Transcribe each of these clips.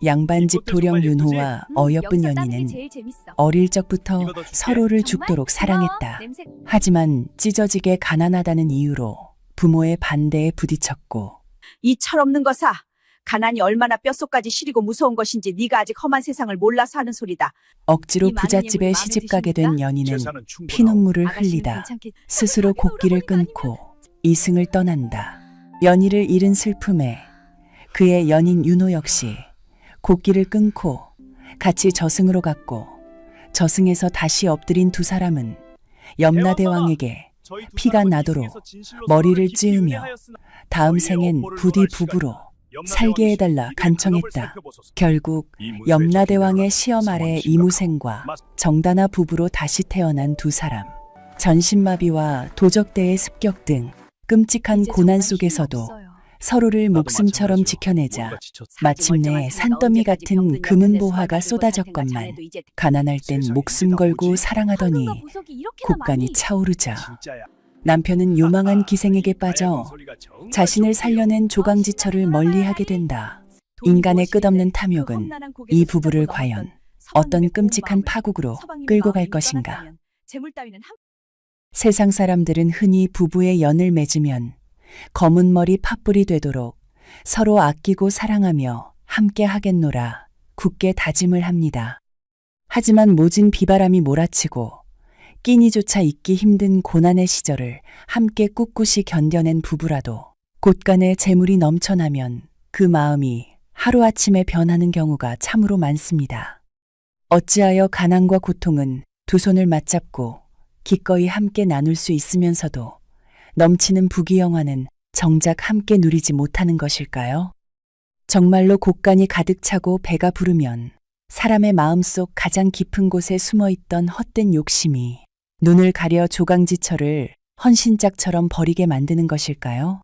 양반집 도령 윤호와 어여쁜 여기서 따는 게 연희는 제일 재밌어. 어릴 적부터 이거 더 줄게. 서로를 정말? 죽도록 고마워. 사랑했다. 냄새. 하지만 찢어지게 가난하다는 이유로 부모의 반대에 부딪혔고 이 철없는 것아. 가난이 얼마나 뼛속까지 시리고 무서운 것인지 네가 아직 험한 세상을 몰라서 하는 소리다. 억지로 이 많은 부잣집에 예물이 시집가게 마음에 된 연희는 재산은 충분하오. 피눈물을 아가씨는 흘리다 괜찮겠- 스스로 자기 곡기를 오라버니가 끊고 이승을 떠난다. 연희를 잃은 슬픔에 그의 연인 윤호 역시 곡기를 끊고 같이 저승으로 갔고 저승에서 다시 엎드린 두 사람은 염라대왕에게 저희 두 피가 사람은 나도록 이승에서 진실로 머리를 서로를 깊이 찌으며 의뢰하였으나 다음 너희의 생엔 업보를 부디 논할 부부로 시간이다. 살게 염라대왕이시여, 해달라 이들의 간청했다. 근업을 살펴보소서. 결국 이 문서에 염라대왕의 적힌 시험 아래 상황이 이무생과 심각하오. 정다나 부부로 다시 태어난 두 사람. 전신마비와 도적대의 습격 등 끔찍한 이제 고난 정말 힘이 속에서도 없어요. 서로를 나도 목숨처럼 마찬가지요. 지켜내자 뭔가 지쳤어. 마침내 산더미 같은 금은 보화가 쏟아졌건만 가난할 땐 세상에 목숨 이게 다 걸고 뭐지? 사랑하더니 황금과 보석이 이렇게나 국간이 많이. 차오르자 진짜야. 남편은 요망한 기생에게 이 빠져 다양한 소리가 정말 자신을 좋고요. 살려낸 조강지처를 멀리하게 된다. 인간의 끝없는 탐욕은 이 부부를 과연 어떤 끔찍한 파국으로 끌고 갈 것인가. 세상 사람들은 흔히 부부의 연을 맺으면 검은 머리 팥불이 되도록 서로 아끼고 사랑하며 함께 하겠노라 굳게 다짐을 합니다. 하지만 모진 비바람이 몰아치고 끼니조차 잊기 힘든 고난의 시절을 함께 꿋꿋이 견뎌낸 부부라도 곳간에 재물이 넘쳐나면 그 마음이 하루아침에 변하는 경우가 참으로 많습니다. 어찌하여 가난과 고통은 두 손을 맞잡고 기꺼이 함께 나눌 수 있으면서도 넘치는 부귀영화는 정작 함께 누리지 못하는 것일까요? 정말로 곳간이 가득 차고 배가 부르면 사람의 마음속 가장 깊은 곳에 숨어있던 헛된 욕심이 눈을 가려 조강지처를 헌신짝처럼 버리게 만드는 것일까요?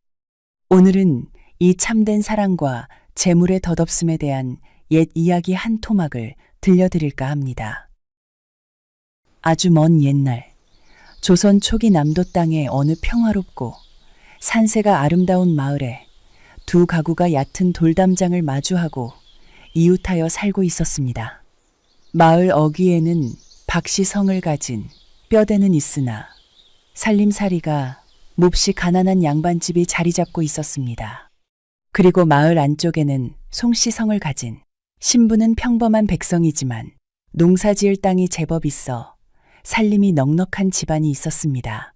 오늘은 이 참된 사랑과 재물의 덧없음에 대한 옛 이야기 한 토막을 들려드릴까 합니다. 아주 먼 옛날 조선 초기 남도 땅의 어느 평화롭고 산세가 아름다운 마을에 두 가구가 얕은 돌담장을 마주하고 이웃하여 살고 있었습니다. 마을 어귀에는 박씨성을 가진 뼈대는 있으나 살림살이가 몹시 가난한 양반집이 자리 잡고 있었습니다. 그리고 마을 안쪽에는 송씨성을 가진 신부는 평범한 백성이지만 농사지을 땅이 제법 있어 살림이 넉넉한 집안이 있었습니다.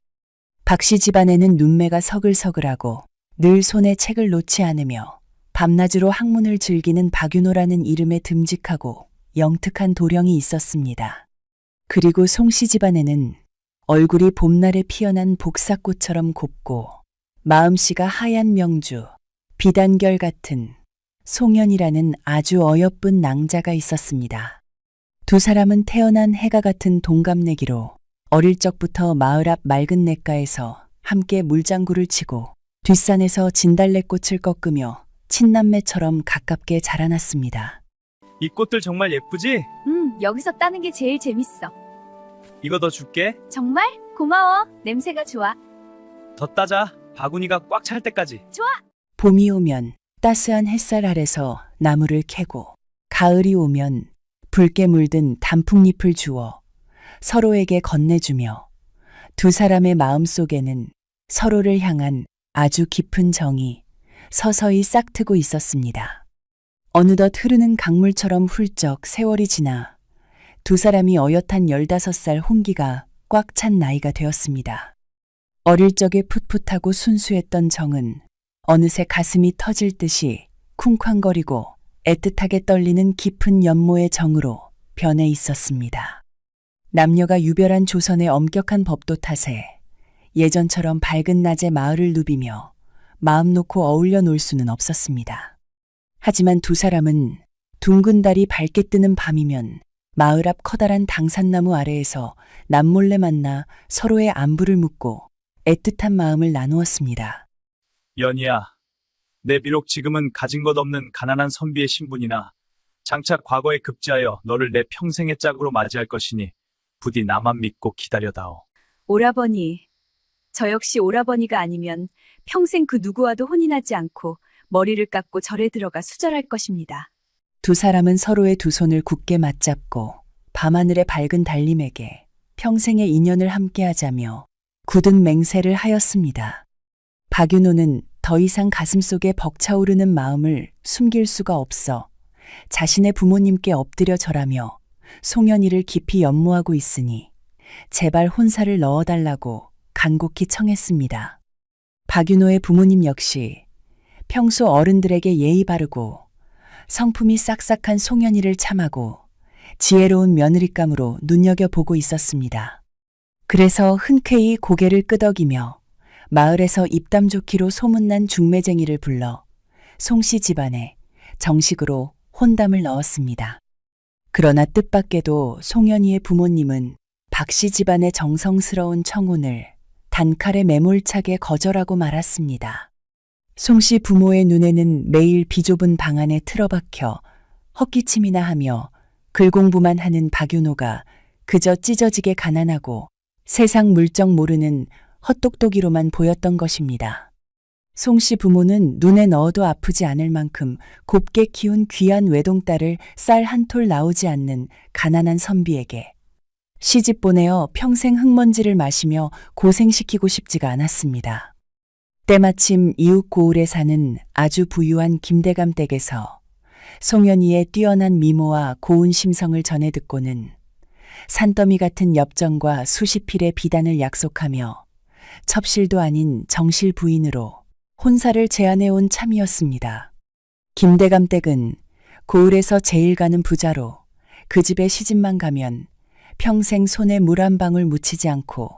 박씨 집안에는 눈매가 서글서글하고 늘 손에 책을 놓지 않으며 밤낮으로 학문을 즐기는 박윤호라는 이름의 듬직하고 영특한 도령이 있었습니다. 그리고 송씨 집안에는 얼굴이 봄날에 피어난 복사꽃처럼 곱고 마음씨가 하얀 명주, 비단결 같은 송연이라는 아주 어여쁜 낭자가 있었습니다. 두 사람은 태어난 해가 같은 동갑내기로 어릴 적부터 마을 앞 맑은 냇가에서 함께 물장구를 치고 뒷산에서 진달래꽃을 꺾으며 친남매처럼 가깝게 자라났습니다. 이 꽃들 정말 예쁘지? 여기서 따는 게 제일 재밌어. 이거 더 줄게. 정말? 고마워. 냄새가 좋아. 더 따자. 바구니가 꽉 찰 때까지. 봄이 오면 따스한 햇살 아래서 나무를 캐고 가을이 오면 붉게 물든 단풍잎을 주워 서로에게 건네주며 두 사람의 마음속에는 서로를 향한 아주 깊은 정이 서서히 싹트고 있었습니다. 어느덧 흐르는 강물처럼 훌쩍 세월이 지나 두 사람이 어엿한 15살 홍기가 꽉 찬 나이가 되었습니다. 어릴 적에 풋풋하고 순수했던 정은 어느새 가슴이 터질 듯이 쿵쾅거리고 애틋하게 떨리는 깊은 연모의 정으로 변해 있었습니다. 남녀가 유별한 조선의 엄격한 법도 탓에 예전처럼 밝은 낮에 마을을 누비며 마음 놓고 어울려 놀 수는 없었습니다. 하지만 두 사람은 둥근 달이 밝게 뜨는 밤이면 마을 앞 커다란 당산나무 아래에서 남몰래 만나 서로의 안부를 묻고 애틋한 마음을 나누었습니다. 연희야, 내 비록 지금은 가진 것 없는 가난한 선비의 신분이나 장차 과거에 급제하여 너를 내 평생의 짝으로 맞이할 것이니 부디 나만 믿고 기다려다오. 오라버니, 저 역시 오라버니가 아니면 평생 그 누구와도 혼인하지 않고 머리를 깎고 절에 들어가 수절할 것입니다. 두 사람은 서로의 두 손을 굳게 맞잡고 밤하늘의 밝은 달림에게 평생의 인연을 함께하자며 굳은 맹세를 하였습니다. 박윤호는 더 이상 가슴속에 벅차오르는 마음을 숨길 수가 없어 자신의 부모님께 엎드려 절하며 송현이를 깊이 연모하고 있으니 제발 혼사를 넣어달라고 간곡히 청했습니다. 박윤호의 부모님 역시 평소 어른들에게 예의 바르고 성품이 싹싹한 송현이를 참하고 지혜로운 며느리감으로 눈여겨보고 있었습니다. 그래서 흔쾌히 고개를 끄덕이며 마을에서 입담 좋기로 소문난 중매쟁이를 불러 송씨 집안에 정식으로 혼담을 넣었습니다. 그러나 뜻밖에도 송현이의 부모님은 박씨 집안의 정성스러운 청혼을 단칼에 매몰차게 거절하고 말았습니다. 송씨 부모의 눈에는 매일 비좁은 방 안에 틀어박혀 헛기침이나 하며 글공부만 하는 박윤호가 그저 찢어지게 가난하고 세상 물정 모르는 헛똑똑이로만 보였던 것입니다. 송씨 부모는 눈에 넣어도 아프지 않을 만큼 곱게 키운 귀한 외동딸을 쌀 한 톨 나오지 않는 가난한 선비에게 시집 보내어 평생 흙먼지를 마시며 고생시키고 싶지가 않았습니다. 때마침 이웃 고을에 사는 아주 부유한 김대감 댁에서 송현이의 뛰어난 미모와 고운 심성을 전해 듣고는 산더미 같은 엽전과 수십 필의 비단을 약속하며 첩실도 아닌 정실 부인으로 혼사를 제안해온 참이었습니다. 김대감 댁은 고을에서 제일 가는 부자로 그 집에 시집만 가면 평생 손에 물 한 방울 묻히지 않고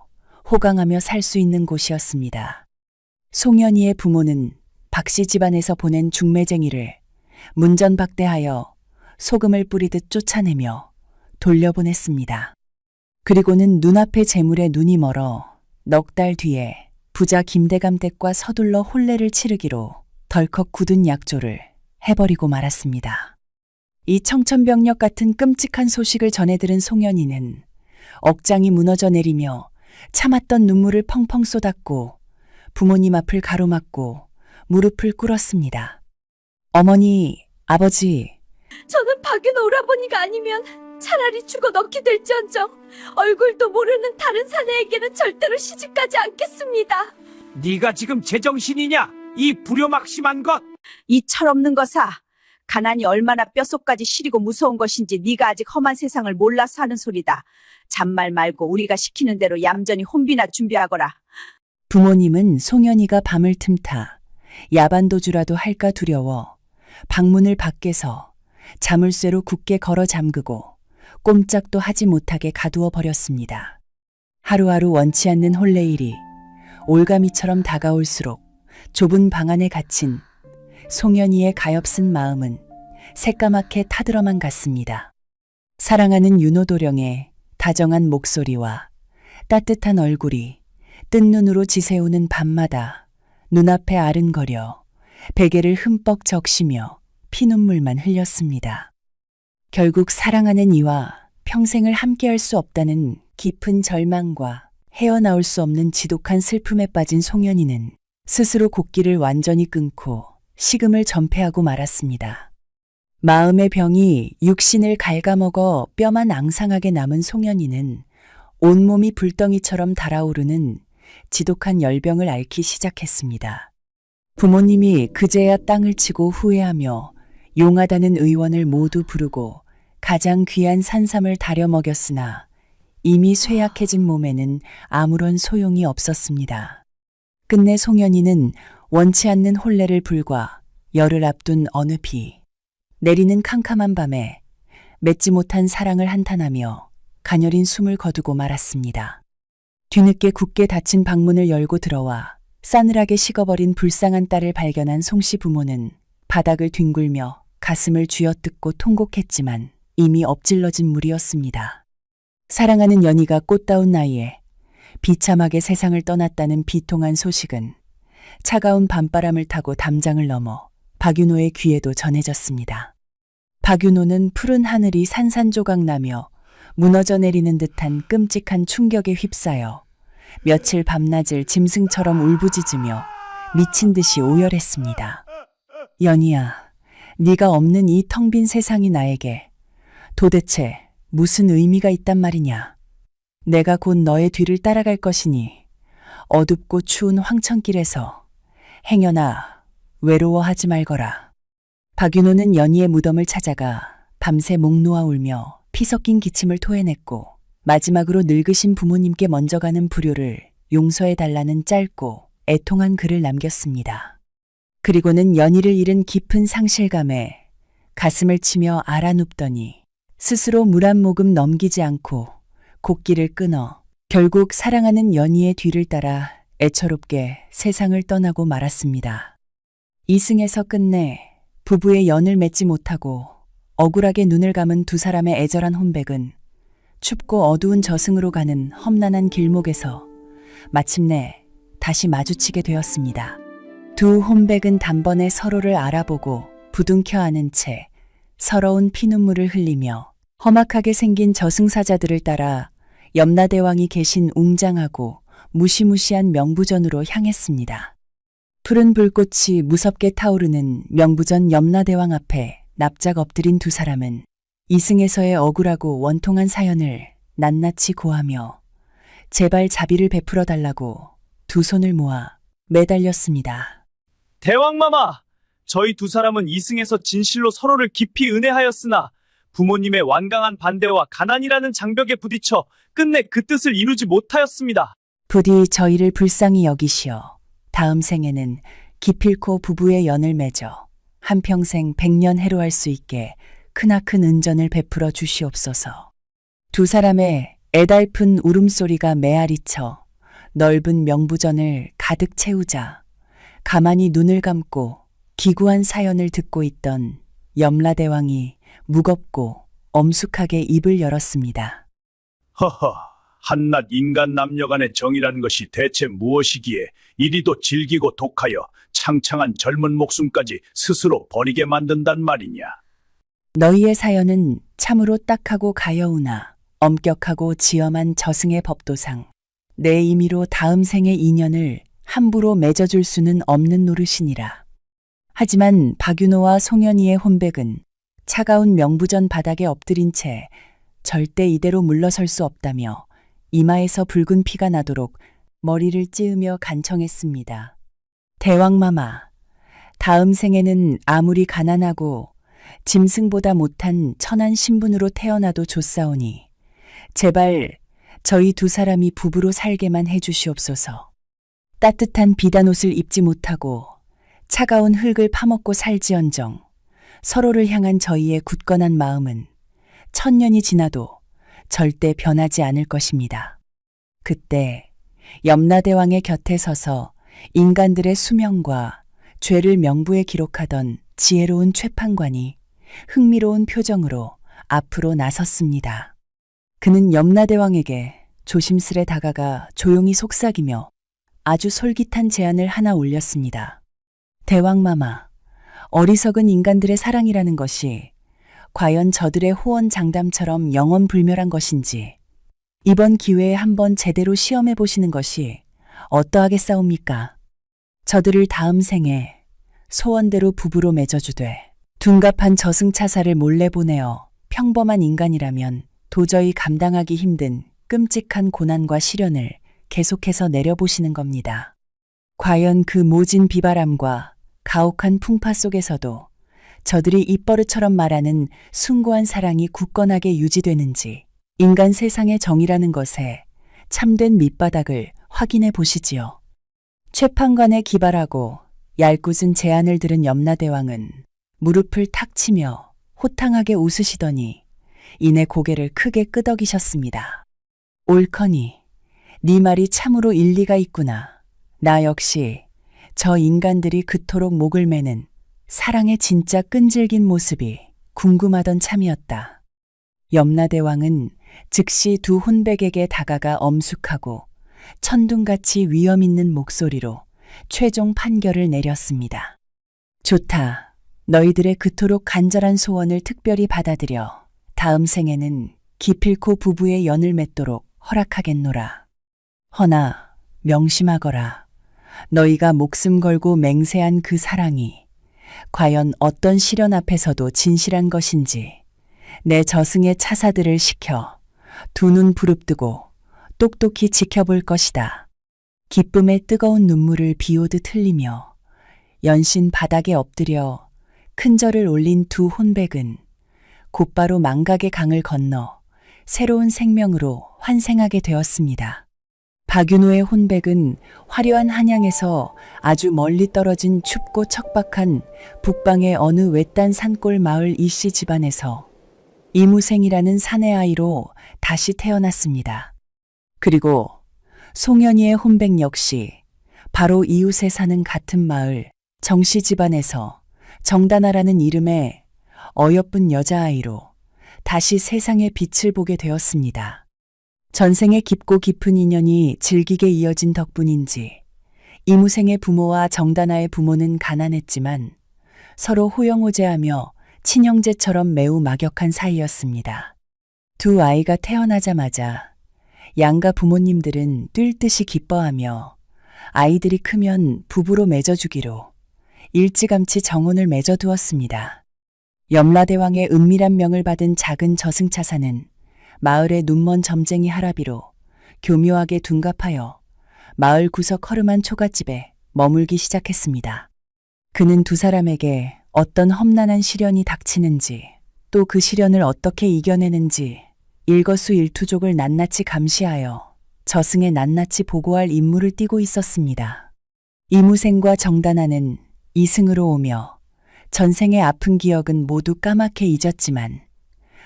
호강하며 살 수 있는 곳이었습니다. 송현이의 부모는 박씨 집안에서 보낸 중매쟁이를 문전박대하여 소금을 뿌리듯 쫓아내며 돌려보냈습니다. 그리고는 눈앞의 재물에 눈이 멀어 넉 달 뒤에 부자 김대감 댁과 서둘러 혼례를 치르기로 덜컥 굳은 약조를 해버리고 말았습니다. 이 청천벽력 같은 끔찍한 소식을 전해들은 송현이는 억장이 무너져 내리며 참았던 눈물을 펑펑 쏟았고 부모님 앞을 가로막고 무릎을 꿇었습니다. 어머니, 아버지, 저는 박윤호 오라버니가 아니면 차라리 죽어 넣게 될지언정 얼굴도 모르는 다른 사내에게는 절대로 시집가지 않겠습니다. 네가 지금 제정신이냐? 이 불효막심한 것! 이 철없는 것아, 가난이 얼마나 뼛속까지 시리고 무서운 것인지 네가 아직 험한 세상을 몰라서 하는 소리다. 잔말 말고 우리가 시키는 대로 얌전히 혼비나 준비하거라. 부모님은 송현이가 밤을 틈타 야반도주라도 할까 두려워 방문을 밖에서 자물쇠로 굳게 걸어 잠그고 꼼짝도 하지 못하게 가두어 버렸습니다. 하루하루 원치 않는 혼례일이 올가미처럼 다가올수록 좁은 방 안에 갇힌 송현이의 가엾은 마음은 새까맣게 타들어만 갔습니다. 사랑하는 윤호도령의 다정한 목소리와 따뜻한 얼굴이 뜬 눈으로 지새우는 밤마다 눈앞에 아른거려 베개를 흠뻑 적시며 피눈물만 흘렸습니다. 결국 사랑하는 이와 평생을 함께할 수 없다는 깊은 절망과 헤어나올 수 없는 지독한 슬픔에 빠진 송현이는 스스로 곡기를 완전히 끊고 식음을 전폐하고 말았습니다. 마음의 병이 육신을 갉아먹어 뼈만 앙상하게 남은 송현이는 온몸이 불덩이처럼 달아오르는 지독한 열병을 앓기 시작했습니다. 부모님이 그제야 땅을 치고 후회하며 용하다는 의원을 모두 부르고 가장 귀한 산삼을 다려 먹였으나 이미 쇠약해진 몸에는 아무런 소용이 없었습니다. 끝내 송현이는 원치 않는 혼례를 불과 열을 앞둔 어느 비 내리는 캄캄한 밤에 맺지 못한 사랑을 한탄하며 가녀린 숨을 거두고 말았습니다. 뒤늦게 굳게 닫힌 방문을 열고 들어와 싸늘하게 식어버린 불쌍한 딸을 발견한 송씨 부모는 바닥을 뒹굴며 가슴을 쥐어뜯고 통곡했지만 이미 엎질러진 물이었습니다. 사랑하는 연희가 꽃다운 나이에 비참하게 세상을 떠났다는 비통한 소식은 차가운 밤바람을 타고 담장을 넘어 박윤호의 귀에도 전해졌습니다. 박윤호는 푸른 하늘이 산산조각 나며 무너져 내리는 듯한 끔찍한 충격에 휩싸여 며칠 밤낮을 짐승처럼 울부짖으며 미친 듯이 오열했습니다. 연희야, 네가 없는 이 텅 빈 세상이 나에게 도대체 무슨 의미가 있단 말이냐. 내가 곧 너의 뒤를 따라갈 것이니 어둡고 추운 황천길에서 행여나 외로워하지 말거라. 박윤호는 연희의 무덤을 찾아가 밤새 목 놓아 울며 피 섞인 기침을 토해냈고 마지막으로 늙으신 부모님께 먼저 가는 불효를 용서해달라는 짧고 애통한 글을 남겼습니다. 그리고는 연희를 잃은 깊은 상실감에 가슴을 치며 알아눕더니 스스로 물 한 모금 넘기지 않고 곡기를 끊어 결국 사랑하는 연희의 뒤를 따라 애처롭게 세상을 떠나고 말았습니다. 이승에서 끝내 부부의 연을 맺지 못하고 억울하게 눈을 감은 두 사람의 애절한 혼백은 춥고 어두운 저승으로 가는 험난한 길목에서 마침내 다시 마주치게 되었습니다. 두 혼백은 단번에 서로를 알아보고 부둥켜 안은 채 서러운 피눈물을 흘리며 험악하게 생긴 저승사자들을 따라 염라대왕이 계신 웅장하고 무시무시한 명부전으로 향했습니다. 푸른 불꽃이 무섭게 타오르는 명부전 염라대왕 앞에 납작 엎드린 두 사람은 이승에서의 억울하고 원통한 사연을 낱낱이 고하며 제발 자비를 베풀어 달라고 두 손을 모아 매달렸습니다. 대왕마마! 저희 두 사람은 이승에서 진실로 서로를 깊이 은혜하였으나 부모님의 완강한 반대와 가난이라는 장벽에 부딪혀 끝내 그 뜻을 이루지 못하였습니다. 부디 저희를 불쌍히 여기시어 다음 생에는 기필코 부부의 연을 맺어 한평생 백년 해로할 수 있게 크나큰 은전을 베풀어 주시옵소서. 두 사람의 애달픈 울음소리가 메아리쳐 넓은 명부전을 가득 채우자 가만히 눈을 감고 기구한 사연을 듣고 있던 염라대왕이 무겁고 엄숙하게 입을 열었습니다. 허허, 한낱 인간 남녀 간의 정이라는 것이 대체 무엇이기에 이리도 질기고 독하여 창창한 젊은 목숨까지 스스로 버리게 만든단 말이냐. 너희의 사연은 참으로 딱하고 가여우나 엄격하고 지엄한 저승의 법도상 내 임의로 다음 생의 인연을 함부로 맺어줄 수는 없는 노릇이니라. 하지만 박윤호와 송현이의 혼백은 차가운 명부전 바닥에 엎드린 채 절대 이대로 물러설 수 없다며 이마에서 붉은 피가 나도록 머리를 찌으며 간청했습니다. 대왕마마, 다음 생에는 아무리 가난하고 짐승보다 못한 천한 신분으로 태어나도 좋사오니 제발 저희 두 사람이 부부로 살게만 해주시옵소서. 따뜻한 비단옷을 입지 못하고 차가운 흙을 파먹고 살지언정 서로를 향한 저희의 굳건한 마음은 천년이 지나도 절대 변하지 않을 것입니다. 그때 염라대왕의 곁에 서서 인간들의 수명과 죄를 명부에 기록하던 지혜로운 최판관이 흥미로운 표정으로 앞으로 나섰습니다. 그는 염라대왕에게 조심스레 다가가 조용히 속삭이며 아주 솔깃한 제안을 하나 올렸습니다. 대왕마마, 어리석은 인간들의 사랑이라는 것이 과연 저들의 호언장담처럼 영원불멸한 것인지 이번 기회에 한번 제대로 시험해 보시는 것이 어떠하겠사옵니까? 저들을 다음 생에 소원대로 부부로 맺어주되 둔갑한 저승차사를 몰래 보내어 평범한 인간이라면 도저히 감당하기 힘든 끔찍한 고난과 시련을 계속해서 내려보시는 겁니다. 과연 그 모진 비바람과 가혹한 풍파 속에서도 저들이 입버릇처럼 말하는 숭고한 사랑이 굳건하게 유지되는지 인간 세상의 정이라는 것에 참된 밑바닥을 확인해 보시지요. 최판관의 기발하고 얄궂은 제안을 들은 염라대왕은 무릎을 탁 치며 호탕하게 웃으시더니 이내 고개를 크게 끄덕이셨습니다. 옳거니 네 말이 참으로 일리가 있구나. 나 역시 저 인간들이 그토록 목을 매는 사랑의 진짜 끈질긴 모습이 궁금하던 참이었다. 염라대왕은 즉시 두 혼백에게 다가가 엄숙하고 천둥같이 위험 있는 목소리로 최종 판결을 내렸습니다. 좋다. 너희들의 그토록 간절한 소원을 특별히 받아들여 다음 생에는 기필코 부부의 연을 맺도록 허락하겠노라. 허나 명심하거라. 너희가 목숨 걸고 맹세한 그 사랑이 과연 어떤 시련 앞에서도 진실한 것인지 내 저승의 차사들을 시켜 두 눈 부릅뜨고 똑똑히 지켜볼 것이다. 기쁨의 뜨거운 눈물을 비오듯 흘리며 연신 바닥에 엎드려 큰 절을 올린 두 혼백은 곧바로 망각의 강을 건너 새로운 생명으로 환생하게 되었습니다. 박윤호의 혼백은 화려한 한양에서 아주 멀리 떨어진 춥고 척박한 북방의 어느 외딴 산골 마을 이씨 집안에서 이무생이라는 사내 아이로 다시 태어났습니다. 그리고 송현이의 혼백 역시 바로 이웃에 사는 같은 마을 정씨 집안에서 정다나라는 이름의 어여쁜 여자아이로 다시 세상의 빛을 보게 되었습니다. 전생의 깊고 깊은 인연이 질기게 이어진 덕분인지 이무생의 부모와 정다나의 부모는 가난했지만 서로 호영호재하며 친형제처럼 매우 막역한 사이였습니다. 두 아이가 태어나자마자 양가 부모님들은 뛸 듯이 기뻐하며 아이들이 크면 부부로 맺어주기로 일찌감치 정혼을 맺어두었습니다. 염라대왕의 은밀한 명을 받은 작은 저승차사는 마을의 눈먼 점쟁이 할아비로 교묘하게 둔갑하여 마을 구석 허름한 초가집에 머물기 시작했습니다. 그는 두 사람에게 어떤 험난한 시련이 닥치는지 또 그 시련을 어떻게 이겨내는지 일거수일투족을 낱낱이 감시하여 저승에 낱낱이 보고할 임무를 띠고 있었습니다. 이무생과 정다나는 이승으로 오며 전생의 아픈 기억은 모두 까맣게 잊었지만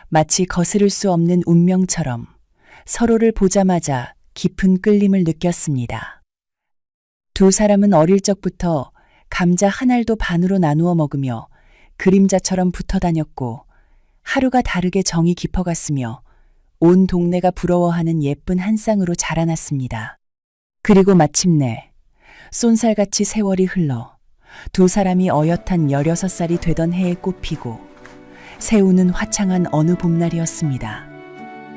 마치 거스를 수 없는 운명처럼 서로를 보자마자 깊은 끌림을 느꼈습니다. 두 사람은 어릴 적부터 감자 한 알도 반으로 나누어 먹으며 그림자처럼 붙어 다녔고 하루가 다르게 정이 깊어갔으며 온 동네가 부러워하는 예쁜 한 쌍으로 자라났습니다. 그리고 마침내 쏜살같이 세월이 흘러 두 사람이 어엿한 16살이 되던 해에 꽃피고 새우는 화창한 어느 봄날이었습니다.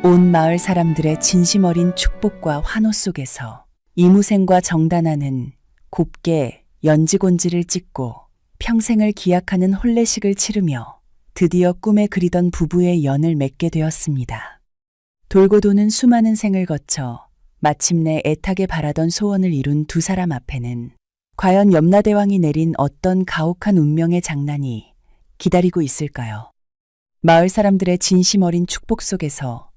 온 마을 사람들의 진심 어린 축복과 환호 속에서 이무생과 정다나는 곱게 연지곤지를 찍고 평생을 기약하는 혼례식을 치르며 드디어 꿈에 그리던 부부의 연을 맺게 되었습니다. 돌고 도는 수많은 생을 거쳐 마침내 애타게 바라던 소원을 이룬 두 사람 앞에는 과연 염라대왕이 내린 어떤 가혹한 운명의 장난이 기다리고 있을까요? 마을 사람들의 진심 어린 축복 속에서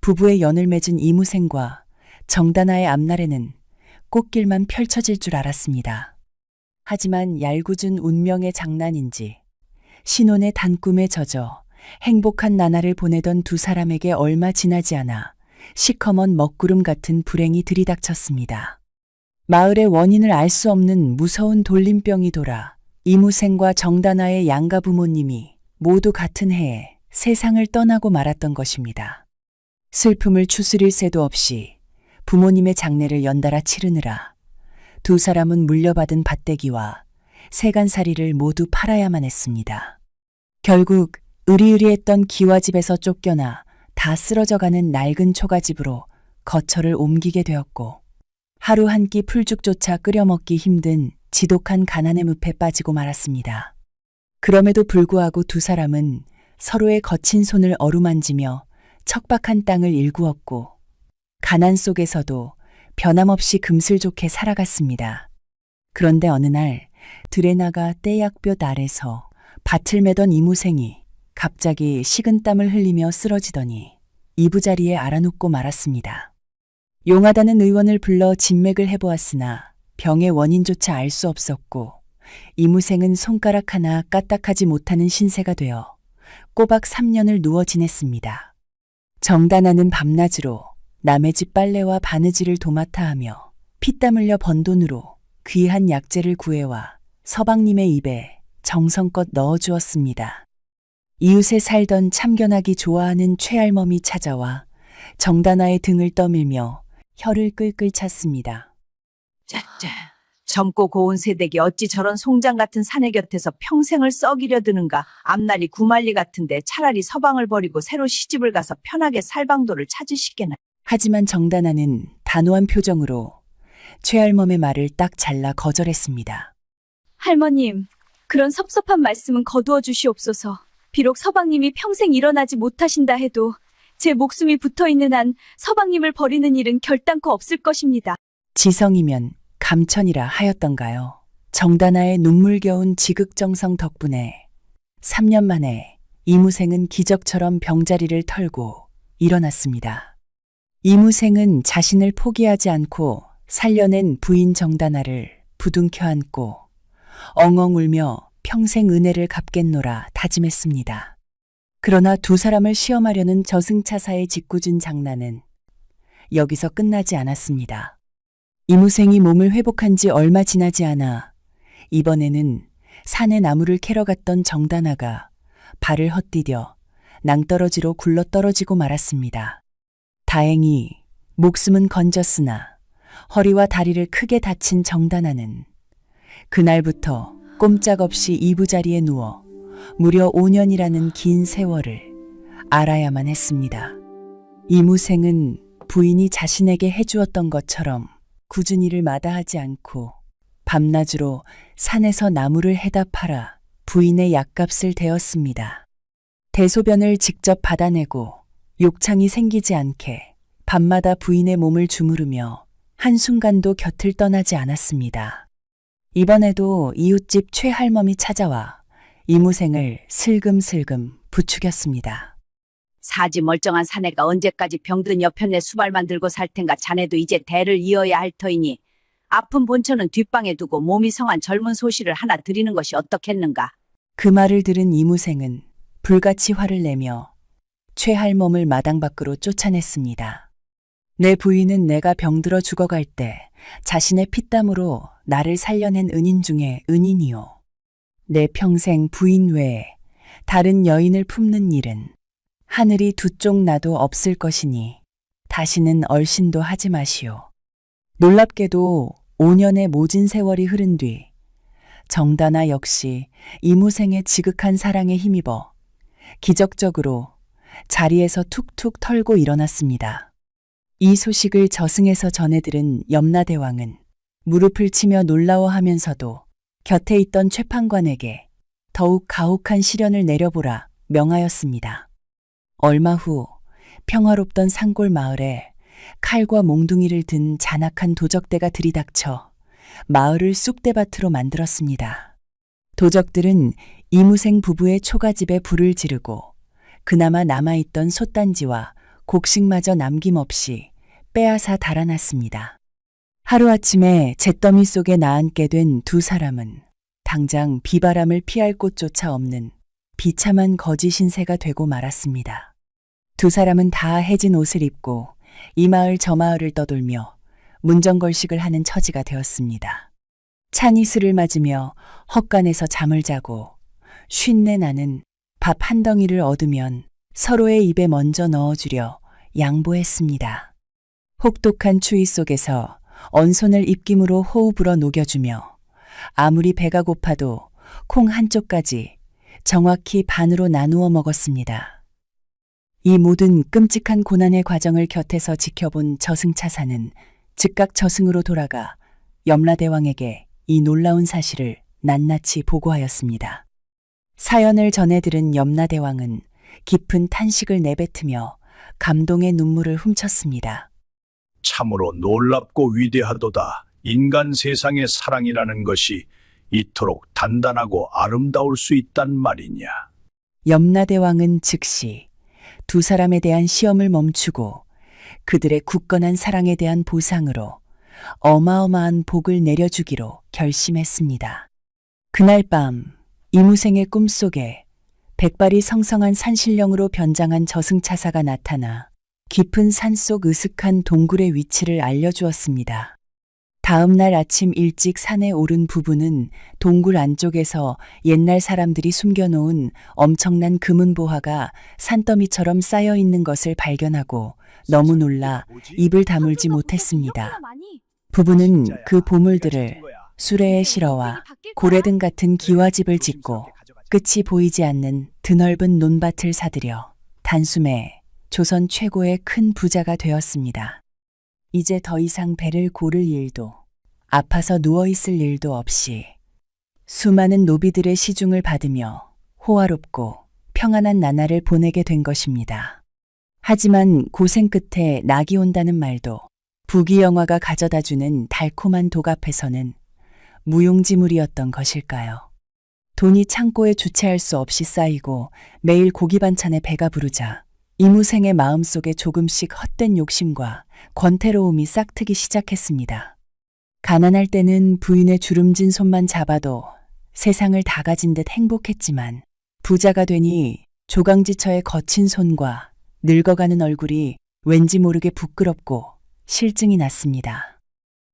부부의 연을 맺은 이무생과 정다나의 앞날에는 꽃길만 펼쳐질 줄 알았습니다. 하지만 얄궂은 운명의 장난인지 신혼의 단꿈에 젖어 행복한 나날을 보내던 두 사람에게 얼마 지나지 않아 시커먼 먹구름 같은 불행이 들이닥쳤습니다. 마을의 원인을 알 수 없는 무서운 돌림병이 돌아 이무생과 정다나의 양가 부모님이 모두 같은 해에 세상을 떠나고 말았던 것입니다. 슬픔을 추스릴 새도 없이 부모님의 장례를 연달아 치르느라 두 사람은 물려받은 밭대기와 세간살이를 모두 팔아야만 했습니다. 결국 으리으리했던 기와집에서 쫓겨나 다 쓰러져가는 낡은 초가집으로 거처를 옮기게 되었고 하루 한 끼 풀죽조차 끓여먹기 힘든 지독한 가난의 늪에 빠지고 말았습니다. 그럼에도 불구하고 두 사람은 서로의 거친 손을 어루만지며 척박한 땅을 일구었고 가난 속에서도 변함없이 금슬좋게 살아갔습니다. 그런데 어느 날 들에 나가 떼약볕 아래서 밭을 매던 이무생이 갑자기 식은땀을 흘리며 쓰러지더니 이부자리에 알아눕고 말았습니다. 용하다는 의원을 불러 진맥을 해보았으나 병의 원인조차 알 수 없었고 이무생은 손가락 하나 까딱하지 못하는 신세가 되어 꼬박 3년을 누워 지냈습니다. 정다나는 밤낮으로 남의 집 빨래와 바느질을 도맡아 하며 피땀 흘려 번 돈으로 귀한 약재를 구해와 서방님의 입에 정성껏 넣어주었습니다. 이웃에 살던 참견하기 좋아하는 최할멈이 찾아와 정다나의 등을 떠밀며 혀를 끌끌 찼습니다. 짜짜. 젊고 고운 새댁이 어찌 저런 송장 같은 사내 곁에서 평생을 썩이려 드는가. 앞날이 구말리 같은데 차라리 서방을 버리고 새로 시집을 가서 편하게 살 방도를 찾으시게나. 하지만 정다나는 단호한 표정으로 최할멈의 말을 딱 잘라 거절했습니다. 할머님, 그런 섭섭한 말씀은 거두어 주시옵소서. 비록 서방님이 평생 일어나지 못하신다 해도 제 목숨이 붙어 있는 한 서방님을 버리는 일은 결단코 없을 것입니다. 지성이면 감천이라 하였던가요? 정다나의 눈물겨운 지극정성 덕분에 3년 만에 이무생은 기적처럼 병자리를 털고 일어났습니다. 이무생은 자신을 포기하지 않고 살려낸 부인 정다나를 부둥켜 안고 엉엉 울며 평생 은혜를 갚겠노라 다짐했습니다. 그러나 두 사람을 시험하려는 저승차사의 짓궂은 장난은 여기서 끝나지 않았습니다. 이무생이 몸을 회복한 지 얼마 지나지 않아 이번에는 산에 나무를 캐러 갔던 정다나가 발을 헛디뎌 낭떠러지로 굴러 떨어지고 말았습니다. 다행히 목숨은 건졌으나 허리와 다리를 크게 다친 정다나는 그날부터 꼼짝없이 이부자리에 누워 무려 5년이라는 긴 세월을 알아야만 했습니다. 이무생은 부인이 자신에게 해주었던 것처럼 꾸준히를 마다하지 않고 밤낮으로 산에서 나무를 해다 팔아 부인의 약값을 대었습니다. 대소변을 직접 받아내고 욕창이 생기지 않게 밤마다 부인의 몸을 주무르며 한순간도 곁을 떠나지 않았습니다. 이번에도 이웃집 최할멈이 찾아와 이무생을 슬금슬금 부추겼습니다. 사지 멀쩡한 사내가 언제까지 병든 여편네 수발만 들고 살 텐가. 자네도 이제 대를 이어야 할 터이니 아픈 본처는 뒷방에 두고 몸이 성한 젊은 소시를 하나 드리는 것이 어떻겠는가. 그 말을 들은 이무생은 불같이 화를 내며 최할멈을 마당 밖으로 쫓아냈습니다. 내 부인은 내가 병들어 죽어갈 때 자신의 피땀으로 나를 살려낸 은인 중에 은인이요. 내 평생 부인 외에 다른 여인을 품는 일은 하늘이 두 쪽 나도 없을 것이니 다시는 얼씬도 하지 마시오. 놀랍게도 5년의 모진 세월이 흐른 뒤 정다나 역시 이무생의 지극한 사랑에 힘입어 기적적으로 자리에서 툭툭 털고 일어났습니다. 이 소식을 저승에서 전해들은 염라대왕은 무릎을 치며 놀라워하면서도 곁에 있던 최판관에게 더욱 가혹한 시련을 내려보라 명하였습니다. 얼마 후 평화롭던 산골 마을에 칼과 몽둥이를 든 잔악한 도적대가 들이닥쳐 마을을 쑥대밭으로 만들었습니다. 도적들은 이무생 부부의 초가집에 불을 지르고 그나마 남아있던 솥단지와 곡식마저 남김없이 빼앗아 달아났습니다. 하루아침에 잿더미 속에 나앉게 된 두 사람은 당장 비바람을 피할 곳조차 없는 비참한 거지 신세가 되고 말았습니다. 두 사람은 다 해진 옷을 입고 이 마을 저 마을을 떠돌며 문정걸식을 하는 처지가 되었습니다. 찬 이슬을 맞으며 헛간에서 잠을 자고 쉰내 나는 밥 한 덩이를 얻으면 서로의 입에 먼저 넣어주려 양보했습니다. 혹독한 추위 속에서 언손을 입김으로 호우 불어 녹여주며 아무리 배가 고파도 콩 한쪽까지 정확히 반으로 나누어 먹었습니다. 이 모든 끔찍한 고난의 과정을 곁에서 지켜본 저승차사는 즉각 저승으로 돌아가 염라대왕에게 이 놀라운 사실을 낱낱이 보고하였습니다. 사연을 전해들은 염라대왕은 깊은 탄식을 내뱉으며 감동의 눈물을 훔쳤습니다. 참으로 놀랍고 위대하도다. 인간 세상의 사랑이라는 것이 이토록 단단하고 아름다울 수 있단 말이냐. 염라대왕은 즉시 두 사람에 대한 시험을 멈추고 그들의 굳건한 사랑에 대한 보상으로 어마어마한 복을 내려주기로 결심했습니다. 그날 밤 이무생의 꿈속에 백발이 성성한 산신령으로 변장한 저승차사가 나타나 깊은 산속 으슥한 동굴의 위치를 알려주었습니다. 다음 날 아침 일찍 산에 오른 부부는 동굴 안쪽에서 옛날 사람들이 숨겨놓은 엄청난 금은보화가 산더미처럼 쌓여 있는 것을 발견하고 너무 놀라 입을 다물지 못했습니다. 부부는 그 보물들을 수레에 실어와 고래등 같은 기와집을 짓고 끝이 보이지 않는 드넓은 논밭을 사들여 단숨에 조선 최고의 큰 부자가 되었습니다. 이제 더 이상 배를 고를 일도 아파서 누워있을 일도 없이 수많은 노비들의 시중을 받으며 호화롭고 평안한 나날을 보내게 된 것입니다. 하지만 고생 끝에 낙이 온다는 말도 부귀영화가 가져다주는 달콤한 독 앞에서는 무용지물이었던 것일까요? 돈이 창고에 주체할 수 없이 쌓이고 매일 고기 반찬에 배가 부르자 이무생의 마음속에 조금씩 헛된 욕심과 권태로움이 싹트기 시작했습니다. 가난할 때는 부인의 주름진 손만 잡아도 세상을 다 가진 듯 행복했지만 부자가 되니 조강지처의 거친 손과 늙어가는 얼굴이 왠지 모르게 부끄럽고 실증이 났습니다.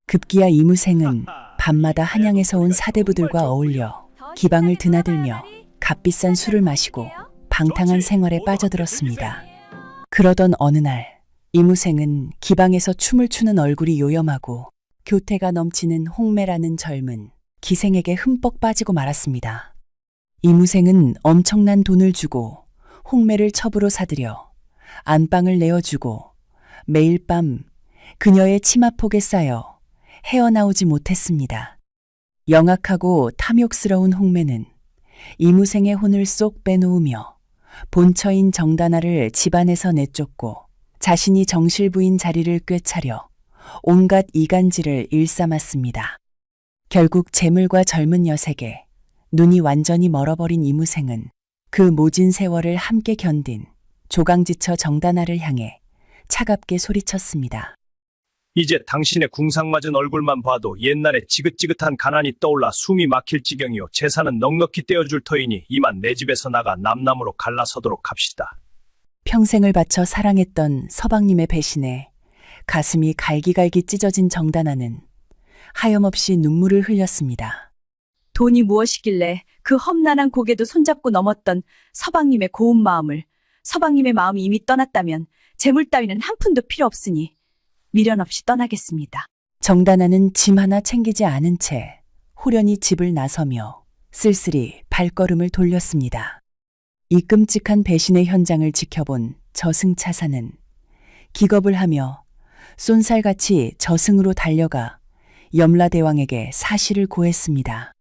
급기야 이무생은 밤마다 한양에서 온 사대부들과 어울려 기방을 드나들며 값비싼 술을 마시고 방탕한 생활에 빠져들었습니다. 그러던 어느 날 이무생은 기방에서 춤을 추는 얼굴이 요염하고 교태가 넘치는 홍매라는 젊은 기생에게 흠뻑 빠지고 말았습니다. 이무생은 엄청난 돈을 주고 홍매를 첩으로 사들여 안방을 내어주고 매일 밤 그녀의 치마폭에 쌓여 헤어나오지 못했습니다. 영악하고 탐욕스러운 홍매는 이무생의 혼을 쏙 빼놓으며 본처인 정다나를 집안에서 내쫓고 자신이 정실부인 자리를 꿰차려 온갖 이간질을 일삼았습니다. 결국 재물과 젊은 여색에 눈이 완전히 멀어버린 이무생은 그 모진 세월을 함께 견딘 조강지처 정다나를 향해 차갑게 소리쳤습니다. 이제 당신의 궁상맞은 얼굴만 봐도 옛날에 지긋지긋한 가난이 떠올라 숨이 막힐 지경이요. 재산은 넉넉히 떼어줄 터이니 이만 내 집에서 나가 남남으로 갈라서도록 합시다. 평생을 바쳐 사랑했던 서방님의 배신에 가슴이 갈기갈기 찢어진 정다나는 하염없이 눈물을 흘렸습니다. 돈이 무엇이길래 그 험난한 고개도 손잡고 넘었던 서방님의 고운 마음을, 서방님의 마음이 이미 떠났다면 재물 따위는 한 푼도 필요 없으니 미련 없이 떠나겠습니다. 정다나는 짐 하나 챙기지 않은 채 호련히 집을 나서며 쓸쓸히 발걸음을 돌렸습니다. 이 끔찍한 배신의 현장을 지켜본 저승차사는 기겁을 하며 쏜살같이 저승으로 달려가 염라대왕에게 사실을 고했습니다.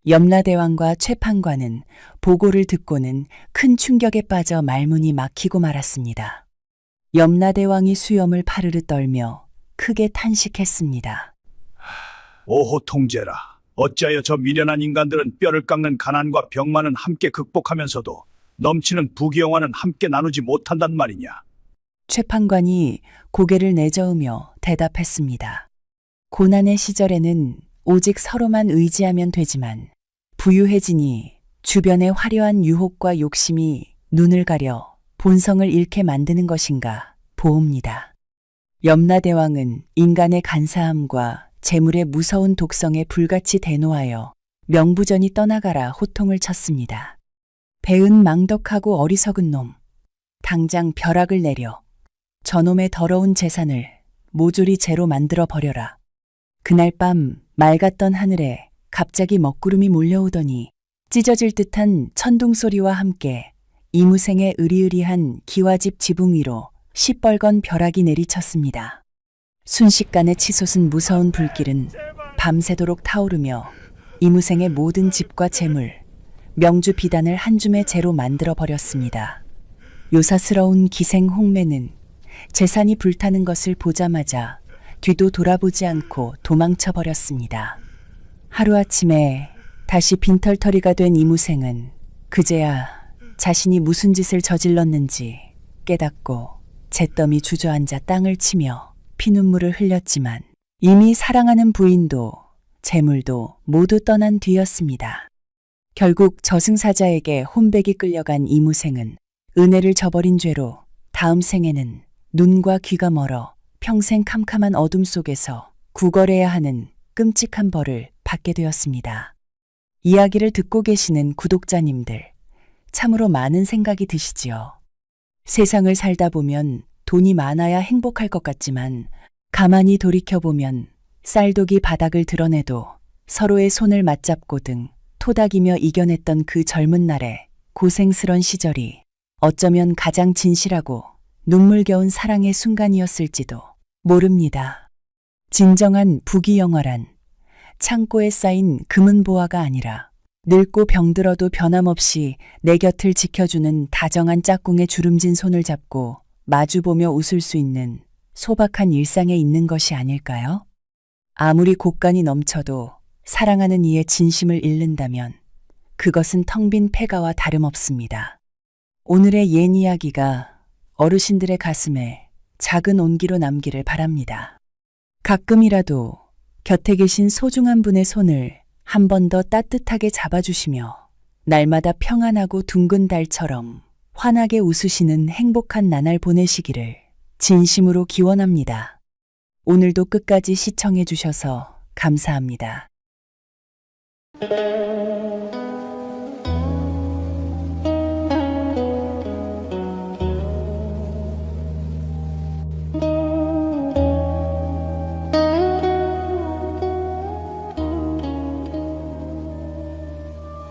염라대왕과 최판관은 보고를 듣고는 큰 충격에 빠져 말문이 막히고 말았습니다. 염라대왕이 수염을 파르르 떨며 크게 탄식했습니다. 오호 통제라. 어찌하여 저 미련한 인간들은 뼈를 깎는 가난과 병만은 함께 극복하면서도 넘치는 부귀영화는 함께 나누지 못한단 말이냐. 최판관이 고개를 내저으며 대답했습니다. 고난의 시절에는 오직 서로만 의지하면 되지만 부유해지니 주변의 화려한 유혹과 욕심이 눈을 가려 본성을 잃게 만드는 것인가 보옵니다. 염라대왕은 인간의 간사함과 재물의 무서운 독성에 불같이 대노하여 명부전이 떠나가라 호통을 쳤습니다. 배은 망덕하고 어리석은 놈, 당장 벼락을 내려 저놈의 더러운 재산을 모조리 재로 만들어 버려라. 그날 밤 맑았던 하늘에 갑자기 먹구름이 몰려오더니 찢어질 듯한 천둥소리와 함께 이무생의 으리으리한 기와집 지붕 위로 시뻘건 벼락이 내리쳤습니다. 순식간에 치솟은 무서운 불길은 밤새도록 타오르며 이무생의 모든 집과 재물, 명주 비단을 한 줌의 재로 만들어 버렸습니다. 요사스러운 기생 홍매는 재산이 불타는 것을 보자마자 뒤도 돌아보지 않고 도망쳐 버렸습니다. 하루아침에 다시 빈털터리가 된 이무생은 그제야 자신이 무슨 짓을 저질렀는지 깨닫고 잿더미 주저앉아 땅을 치며 피눈물을 흘렸지만 이미 사랑하는 부인도 재물도 모두 떠난 뒤였습니다. 결국 저승사자에게 혼백이 끌려간 이무생은 은혜를 저버린 죄로 다음 생에는 눈과 귀가 멀어 평생 캄캄한 어둠 속에서 구걸해야 하는 끔찍한 벌을 받게 되었습니다. 이야기를 듣고 계시는 구독자님들, 참으로 많은 생각이 드시지요. 세상을 살다 보면 돈이 많아야 행복할 것 같지만 가만히 돌이켜보면 쌀독이 바닥을 드러내도 서로의 손을 맞잡고 등 토닥이며 이겨냈던 그 젊은 날의 고생스런 시절이 어쩌면 가장 진실하고 눈물겨운 사랑의 순간이었을지도 모릅니다. 진정한 부귀영화란 창고에 쌓인 금은 보화가 아니라 늙고 병들어도 변함없이 내 곁을 지켜주는 다정한 짝꿍의 주름진 손을 잡고 마주보며 웃을 수 있는 소박한 일상에 있는 것이 아닐까요? 아무리 곳간이 넘쳐도 사랑하는 이의 진심을 잃는다면 그것은 텅 빈 폐가와 다름없습니다. 오늘의 옛 이야기가 어르신들의 가슴에 작은 온기로 남기를 바랍니다. 가끔이라도 곁에 계신 소중한 분의 손을 한 번 더 따뜻하게 잡아주시며 날마다 평안하고 둥근 달처럼 환하게 웃으시는 행복한 나날 보내시기를 진심으로 기원합니다. 오늘도 끝까지 시청해 주셔서 감사합니다.